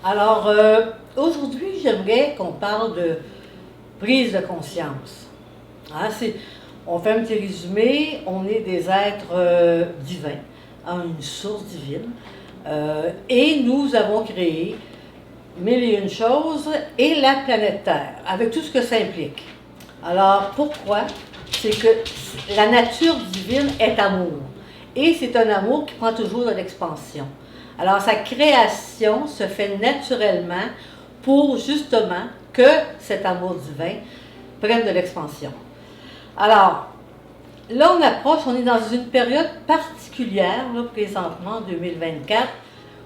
Alors, aujourd'hui, j'aimerais qu'on parle de prise de conscience. On fait un petit résumé, on est des êtres divins, une source divine, et nous avons créé mille et une choses et la planète Terre, avec tout ce que ça implique. Alors, pourquoi? C'est que la nature divine est amour, et c'est un amour qui prend toujours de l'expansion. Alors, sa création se fait naturellement pour justement que cet amour divin prenne de l'expansion. Alors, là, on est dans une période particulière, là, présentement, en 2024,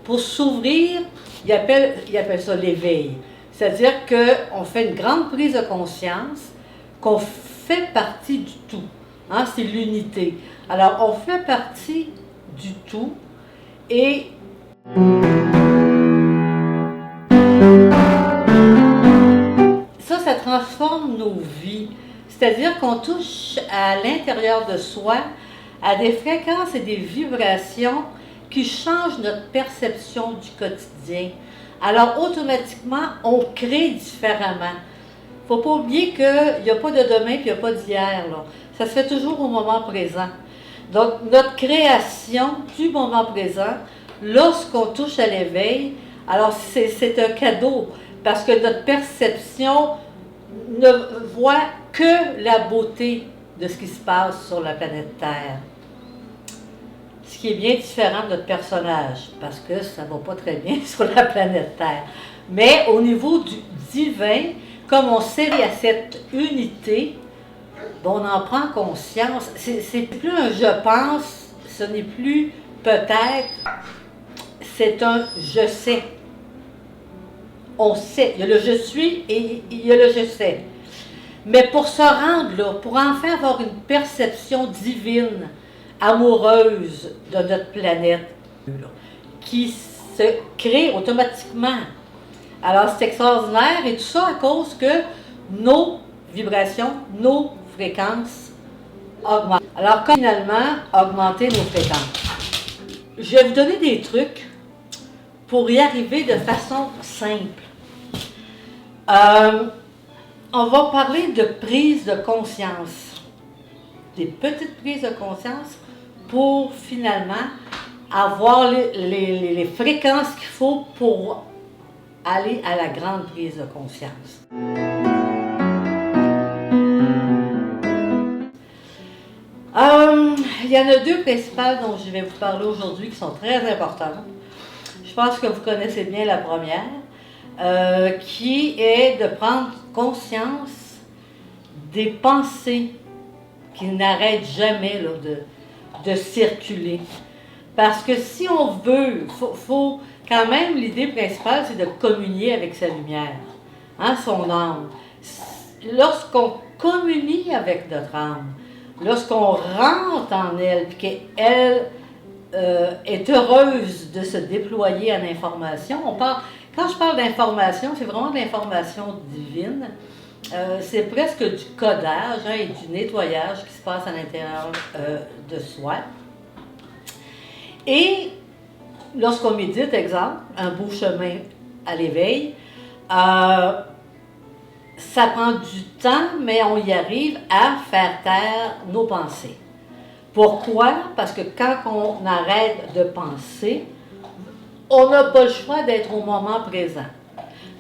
pour s'ouvrir, il appelle ça l'éveil. C'est-à-dire qu'on fait une grande prise de conscience, qu'on fait partie du tout. C'est l'unité. Alors, on fait partie du tout et ça transforme nos vies. C'est-à-dire qu'on touche à l'intérieur de soi à des fréquences et des vibrations qui changent notre perception du quotidien. Alors, automatiquement, on crée différemment. Il ne faut pas oublier qu'il n'y a pas de demain et il n'y a pas d'hier. Ça se fait toujours au moment présent. Donc, notre création du moment présent, lorsqu'on touche à l'éveil, alors c'est un cadeau parce que notre perception ne voit que la beauté de ce qui se passe sur la planète Terre. Ce qui est bien différent de notre personnage, parce que ça ne va pas très bien sur la planète Terre. Mais au niveau du divin, comme on sait à cette unité, on en prend conscience. C'est plus un je pense, ce n'est plus peut-être, c'est un je sais. On sait, il y a le je suis et il y a le je sais. Mais pour se rendre là, pour enfin avoir une perception divine, amoureuse de notre planète, qui se crée automatiquement. Alors c'est extraordinaire et tout ça à cause que nos vibrations, nos fréquences augmentent. Alors comment finalement augmenter nos fréquences? Je vais vous donner des trucs pour y arriver de façon simple. On va parler de prise de conscience, des petites prises de conscience pour finalement avoir les fréquences qu'il faut pour aller à la grande prise de conscience. Il y en a deux principales dont je vais vous parler aujourd'hui qui sont très importantes. Je pense que vous connaissez bien la première, qui est de prendre conscience des pensées qui n'arrêtent jamais là, de circuler. Parce que si on veut, faut quand même, l'idée principale, c'est de communier avec sa lumière, son âme. Lorsqu'on communie avec notre âme, lorsqu'on rentre en elle, puis qu'elle est heureuse de se déployer en information, quand je parle d'information, c'est vraiment de l'information divine. C'est presque du codage et du nettoyage qui se passe à l'intérieur de soi. Et lorsqu'on médite, exemple, un beau chemin à l'éveil, ça prend du temps, mais on y arrive à faire taire nos pensées. Pourquoi? Parce que quand on arrête de penser, on n'a pas le choix d'être au moment présent.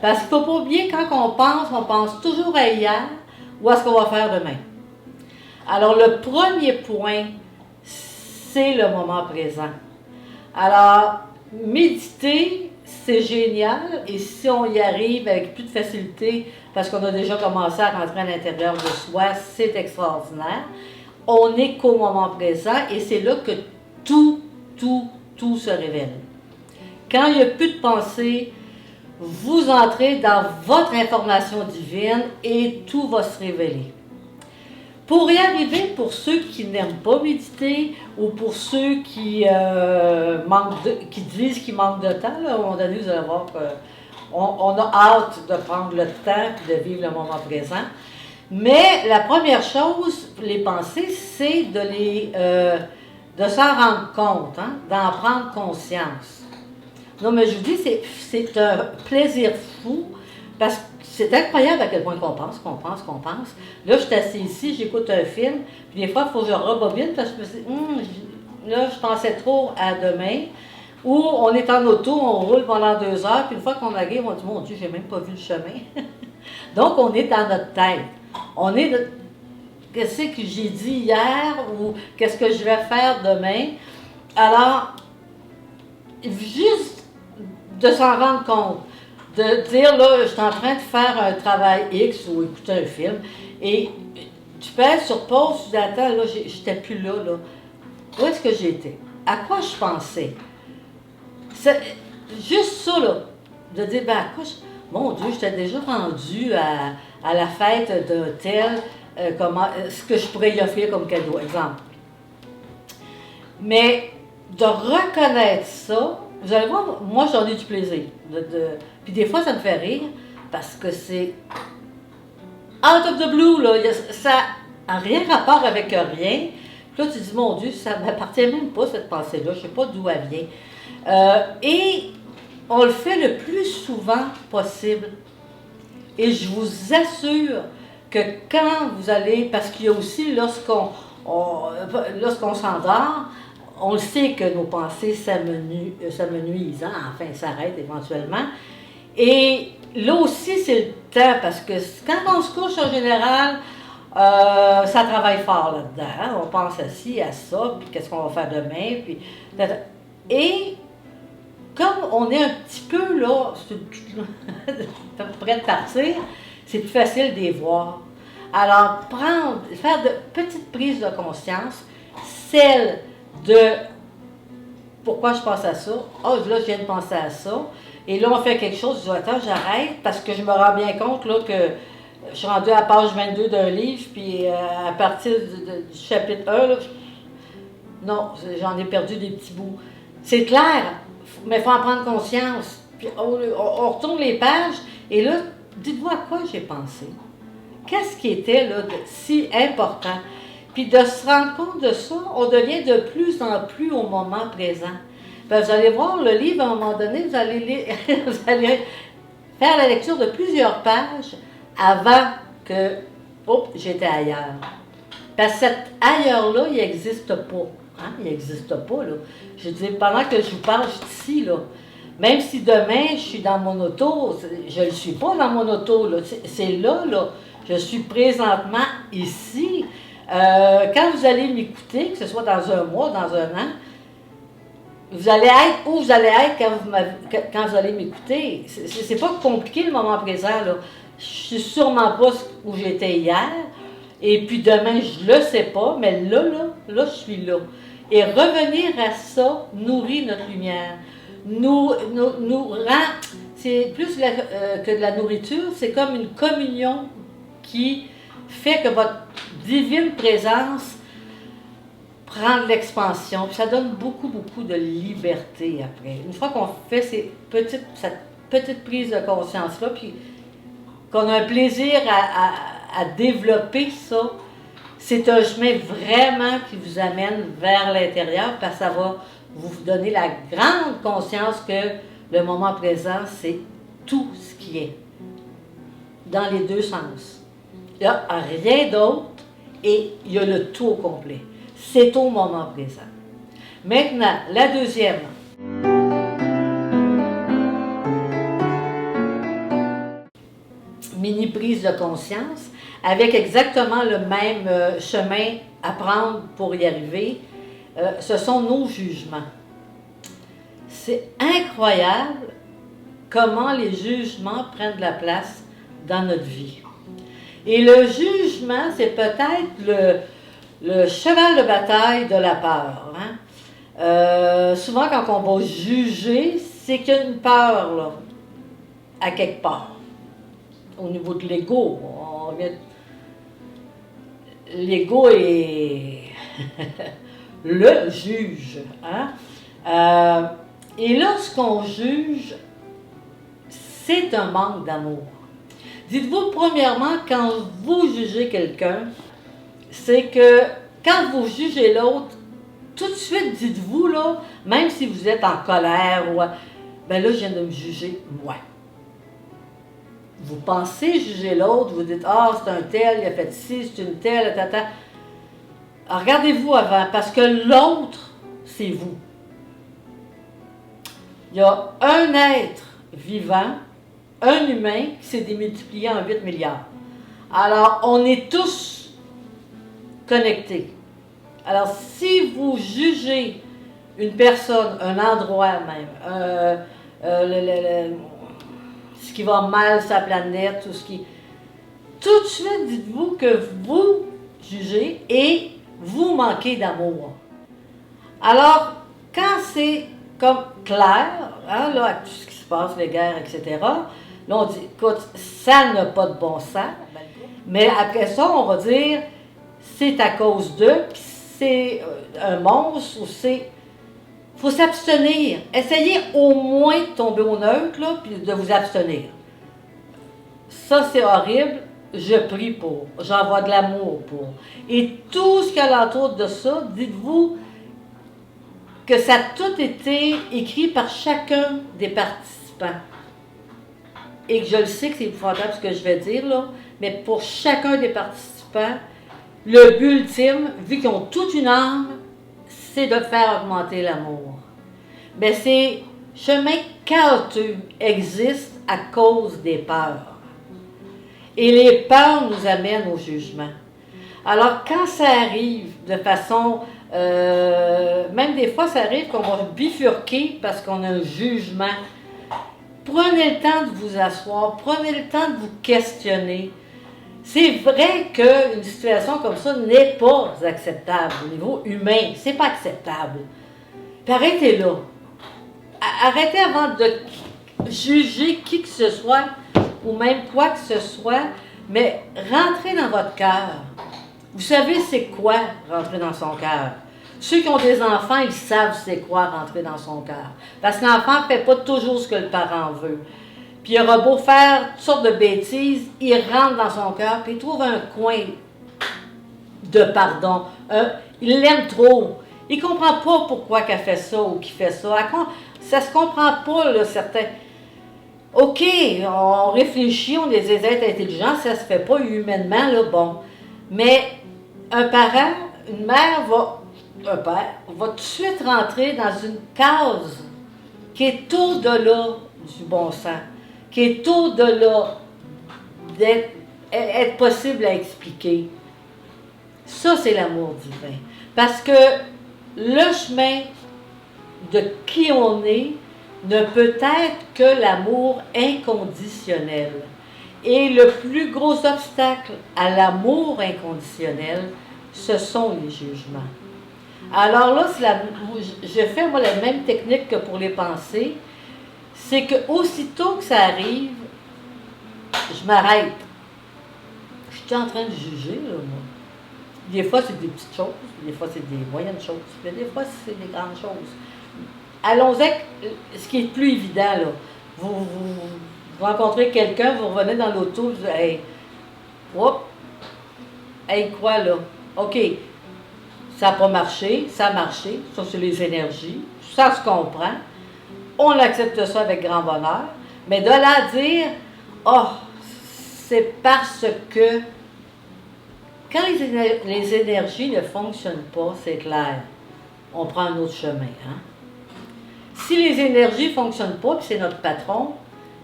Parce qu'il ne faut pas oublier, quand on pense toujours à hier ou à ce qu'on va faire demain. Alors, le premier point, c'est le moment présent. Alors, méditer, c'est génial, et si on y arrive avec plus de facilité, parce qu'on a déjà commencé à rentrer à l'intérieur de soi, c'est extraordinaire. On n'est qu'au moment présent, et c'est là que tout se révèle. Quand il n'y a plus de pensée, vous entrez dans votre information divine et tout va se révéler. Pour y arriver, pour ceux qui n'aiment pas méditer ou pour ceux qui disent qu'ils manquent de temps, là, à un moment donné, vous allez voir qu'on a hâte de prendre le temps et de vivre le moment présent. Mais la première chose, les pensées, c'est de s'en rendre compte, d'en prendre conscience. Non, mais je vous dis, c'est un plaisir fou parce que c'est incroyable à quel point qu'on pense, qu'on pense, qu'on pense. Là, je suis assise ici, j'écoute un film, puis des fois, il faut que je rebobine parce que je me dis, là, je pensais trop à demain. Ou on est en auto, on roule pendant 2 heures, puis une fois qu'on arrive, on dit, mon Dieu, j'ai même pas vu le chemin. Donc, on est dans notre tête. On est, qu'est-ce que j'ai dit hier ou qu'est-ce que je vais faire demain. Alors, juste de s'en rendre compte, de dire, là, je suis en train de faire un travail X ou écouter un film, et tu pèses sur pause, tu dis, attends, là, j'étais plus là. Où est-ce que j'étais? À quoi je pensais? C'est juste ça, là, de dire, ben, à quoi mon Dieu, j'étais déjà rendu à la fête d'un tel, ce que je pourrais y offrir comme cadeau, exemple. Mais de reconnaître ça, vous allez voir, moi j'en ai du plaisir. Puis des fois ça me fait rire parce que c'est out of the blue, là, ça n'a rien rapport avec rien. Puis là tu dis, mon Dieu, ça ne m'appartient même pas cette pensée-là, je ne sais pas d'où elle vient. Et on le fait le plus souvent possible. Et je vous assure que quand vous allez, parce qu'il y a aussi lorsqu'on s'endort, on le sait que nos pensées s'amenuisent, hein? Enfin s'arrêtent éventuellement. Et là aussi c'est le temps, parce que quand on se couche en général, ça travaille fort là-dedans. Hein? On pense assis à ça, puis qu'est-ce qu'on va faire demain, puis... Et comme on est un petit peu là, près de partir, c'est plus facile de les voir. Alors, faire de petites prises de conscience, celle de pourquoi je pense à ça, là je viens de penser à ça, et là on fait quelque chose, je dis attends, j'arrête, parce que je me rends bien compte là, que je suis rendue à la page 22 d'un livre, puis à partir du chapitre 1, là, non, j'en ai perdu des petits bouts. C'est clair, mais il faut en prendre conscience. Puis on retourne les pages, et là, dites-vous à quoi j'ai pensé. Qu'est-ce qui était là, si important? Puis de se rendre compte de ça, on devient de plus en plus au moment présent. Puis vous allez voir, le livre, à un moment donné, vous allez faire la lecture de plusieurs pages avant que, j'étais ailleurs. Parce que cet ailleurs-là, il n'existe pas. Hein? Il n'existe pas, là. Je dis, pendant que je vous parle, je suis ici, là. Même si demain, je suis dans mon auto, je ne suis pas dans mon auto, là. C'est là, là. Je suis présentement ici. Quand vous allez m'écouter, que ce soit dans un mois, dans un an, vous allez être où vous allez être quand vous allez m'écouter. C'est pas compliqué le moment présent, là. Je suis sûrement pas où j'étais hier. Et puis demain, je le sais pas, mais là, je suis là. Et revenir à ça nourrit notre lumière. Nous rend, c'est plus que de la nourriture, c'est comme une communion qui fait que votre divine présence prend de l'expansion. Puis ça donne beaucoup, beaucoup de liberté après. Une fois qu'on fait cette petite prise de conscience-là, puis qu'on a un plaisir à développer ça, c'est un chemin vraiment qui vous amène vers l'intérieur, parce que ça va vous donner la grande conscience que le moment présent, c'est tout ce qui est, dans les deux sens. Il n'y a rien d'autre et il y a le tout au complet. C'est au moment présent. Maintenant, la deuxième. Mini prise de conscience, avec exactement le même chemin à prendre pour y arriver, ce sont nos jugements. C'est incroyable comment les jugements prennent de la place dans notre vie. Et le jugement, c'est peut-être le cheval de bataille de la peur. Hein? Souvent, quand on va juger, c'est qu'il y a une peur là, à quelque part. Au niveau de l'ego, l'ego est le juge. Hein? Et lorsqu'on juge, c'est un manque d'amour. Dites-vous, premièrement, quand vous jugez quelqu'un, c'est que quand vous jugez l'autre, tout de suite, dites-vous, là, même si vous êtes en colère, ben là, je viens de me juger, moi. Vous pensez juger l'autre, vous dites, ah, c'est un tel, il a fait ci, c'est une telle, tata. Alors, regardez-vous avant, parce que l'autre, c'est vous. Il y a un être vivant, un humain qui s'est démultiplié en 8 milliards. Alors, on est tous connectés. Alors, si vous jugez une personne, un endroit même, ce qui va mal sur la planète, tout de suite, dites-vous que vous jugez et vous manquez d'amour. Alors, quand c'est comme clair, hein, là, avec tout ce qui se passe, les guerres, etc., là, on dit, écoute, ça n'a pas de bon sens. Mais après ça, on va dire, c'est à cause d'eux, puis c'est un monstre, ou c'est... Il faut s'abstenir. Essayez au moins de tomber au neutre, là, puis de vous abstenir. Ça, c'est horrible. Je prie pour. J'envoie de l'amour pour. Et tout ce qu'il y a alentour de ça, dites-vous que ça a tout été écrit par chacun des participants. Et que je le sais que c'est épouvantable ce que je vais dire, là, mais pour chacun des participants, le but ultime, vu qu'ils ont toute une âme, c'est de faire augmenter l'amour. Mais ces chemins chaotiques existent à cause des peurs. Et les peurs nous amènent au jugement. Alors, quand ça arrive de façon... même des fois, ça arrive qu'on va bifurquer parce qu'on a un jugement. Prenez le temps de vous asseoir, prenez le temps de vous questionner. C'est vrai qu'une situation comme ça n'est pas acceptable au niveau humain. C'est pas acceptable. Puis arrêtez là. Arrêtez avant de juger qui que ce soit ou même quoi que ce soit, mais rentrez dans votre cœur. Vous savez c'est quoi rentrer dans son cœur. Ceux qui ont des enfants, ils savent c'est quoi rentrer dans son cœur. Parce que l'enfant ne fait pas toujours ce que le parent veut. Puis il aura beau faire toutes sortes de bêtises, il rentre dans son cœur, puis il trouve un coin de pardon. Il l'aime trop. Il ne comprend pas pourquoi qu'elle fait ça ou qu'il fait ça. Ça ne se comprend pas, là, certains. OK, on réfléchit, on est des êtres intelligents, ça ne se fait pas humainement, là, bon. Mais un parent, une mère un père, va tout de suite rentrer dans une case qui est au-delà du bon sens, qui est au-delà d'être possible à expliquer. Ça, c'est l'amour divin. Parce que le chemin de qui on est ne peut être que l'amour inconditionnel. Et le plus gros obstacle à l'amour inconditionnel, ce sont les jugements. Alors là, je fais moi la même technique que pour les pensées, c'est que aussitôt que ça arrive, je m'arrête. Je suis en train de juger, là, moi. Des fois, c'est des petites choses, des fois, c'est des moyennes choses, mais des fois, c'est des grandes choses. Allons-y avec ce qui est plus évident, là. Vous rencontrez quelqu'un, vous revenez dans l'auto, vous dites, hey, hop, hey, quoi, là? OK, ça n'a pas marché, ça a marché, ça, c'est les énergies, ça se comprend. On accepte ça avec grand bonheur, mais de là à dire, oh, c'est parce que quand les énergies ne fonctionnent pas, c'est clair, on prend un autre chemin. Hein? Si les énergies ne fonctionnent pas, puis c'est notre patron,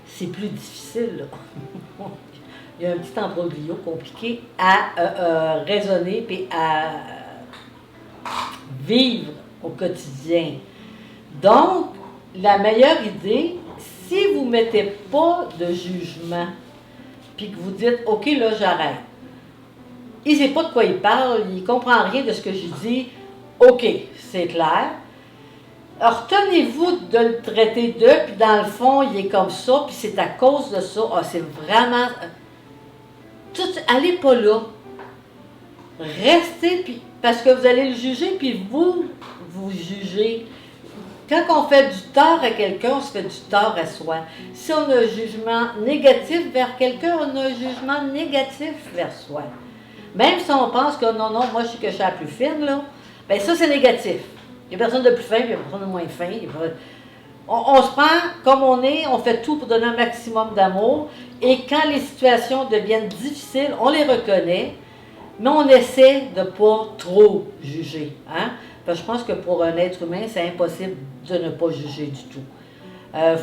c'est plus difficile. Là. Il y a un petit imbroglio compliqué à raisonner et à vivre au quotidien. Donc, la meilleure idée, si vous ne mettez pas de jugement, puis que vous dites, OK, là, j'arrête. Il ne sait pas de quoi il parle, il ne comprend rien de ce que je dis. OK, c'est clair. Alors, retenez-vous de le traiter d'eux, puis dans le fond, il est comme ça, puis c'est à cause de ça. Ah, c'est vraiment... allez pas là. Restez, puis, parce que vous allez le juger, puis vous jugez. Quand on fait du tort à quelqu'un, on se fait du tort à soi. Si on a un jugement négatif vers quelqu'un, on a un jugement négatif vers soi. Même si on pense que non, moi je suis que je suis la plus fine, là, bien ça c'est négatif. Il n'y a personne de plus fin, puis il n'y a personne de moins fin. On se prend comme on est, on fait tout pour donner un maximum d'amour. Et quand les situations deviennent difficiles, on les reconnaît, mais on essaie de ne pas trop juger. Hein? Parce que je pense que pour un être humain, c'est impossible de ne pas juger du tout.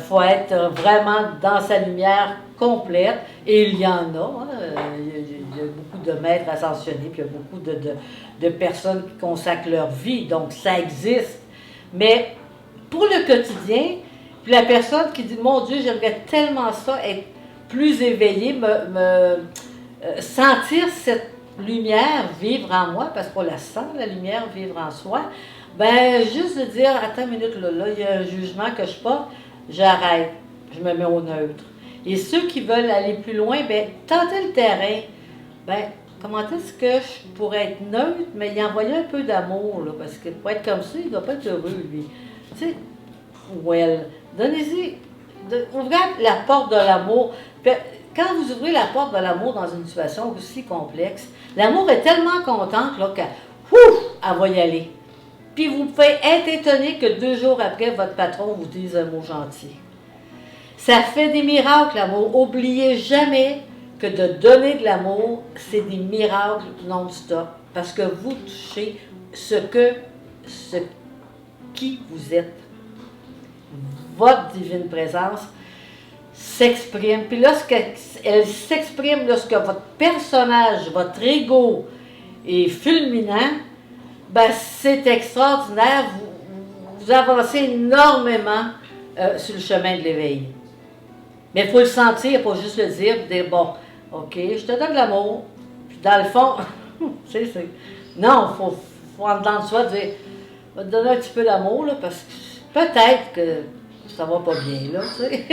Faut être vraiment dans sa lumière complète, et il y en a. Hein? Il y a beaucoup de maîtres ascensionnés, puis il y a beaucoup de personnes qui consacrent leur vie, donc ça existe. Mais pour le quotidien, puis la personne qui dit « Mon Dieu, j'aimerais tellement ça, être plus éveillée, sentir cette lumière vivre en moi, parce qu'on la sent, la lumière vivre en soi », ben juste de dire « Attends une minute, là, il y a un jugement que je porte, j'arrête, je me mets au neutre. » Et ceux qui veulent aller plus loin, ben tenter le terrain, ben comment est-ce que je pourrais être neutre, mais y envoyer un peu d'amour, là, parce que pour être comme ça, il ne doit pas être heureux, lui. Tu sais, donnez-y, ouvrez la porte de l'amour. Quand vous ouvrez la porte de l'amour dans une situation aussi complexe, l'amour est tellement contente là, elle va y aller. Puis vous pouvez être étonné que 2 jours après, votre patron vous dise un mot gentil. Ça fait des miracles, l'amour. N'oubliez jamais que de donner de l'amour, c'est des miracles non-stop. Parce que vous touchez qui vous êtes. Votre divine présence s'exprime. Puis lorsqu'elle s'exprime, lorsque votre personnage, votre ego est fulminant, ben c'est extraordinaire. Vous avancez énormément sur le chemin de l'éveil. Mais il faut le sentir, pas juste le dire, dire bon, ok, je te donne de l'amour. Puis dans le fond, non, il faut en dedans de soi dire, je vais te donner un petit peu d'amour, là, parce que peut-être que ça va pas bien, là, tu sais.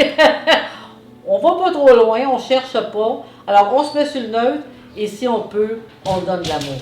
On va pas trop loin, on cherche pas. Alors, on se met sur le neutre, et si on peut, on donne de l'amour.